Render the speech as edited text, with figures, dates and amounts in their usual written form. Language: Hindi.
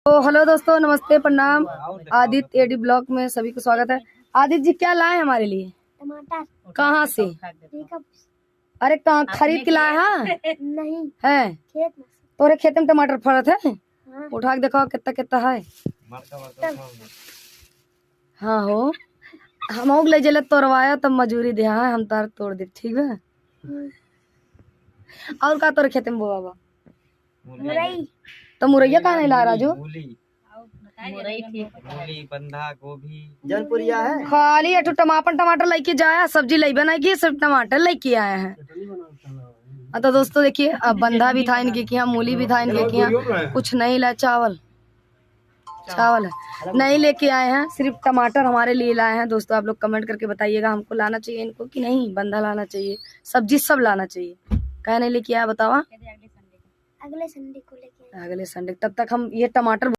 तो हेलो दोस्तों, नमस्ते, प्रणाम। आदित्य एडी ब्लॉग में सभी को स्वागत है। आदित्य जी क्या लाए हमारे लिए? टमाटर। कहाँ से? अरे कहाँ खरीद के लाए हैं? नहीं है खेत में। तोरे खेत में टमाटर फरत है? हाँ। उठा के देखो कितना कितना है। हाँ हो, हम ले जले तोड़वाया तब मजूरी दे, हाँ हम तार तोड़ दे, ठीक है। और का तोरे खेत में बोआ बा? मुरई। तो मुरैया कहाँ नहीं ला राजू? मूली, बंधा गोभी, जनपुरिया है। खाली अटू टमाटर लेके जाया, सब्जी ले बनाएगी, सिर्फ टमाटर लेके आए हैं। तो दोस्तों देखिए, अब बंधा भी था इनके यहाँ, मूली भी था इनके यहाँ, कुछ नहीं ला, चावल है नहीं लेके आए हैं, सिर्फ टमाटर हमारे लिए लाए हैं। दोस्तों आप लोग कमेंट करके बताइएगा हमको लाना चाहिए इनको कि नहीं, बंधा लाना चाहिए, सब्जी सब लाना चाहिए। कह नहीं लेके आया बतावा? अगले संडे को लेके। अगले संडे, तब तक हम ये टमाटर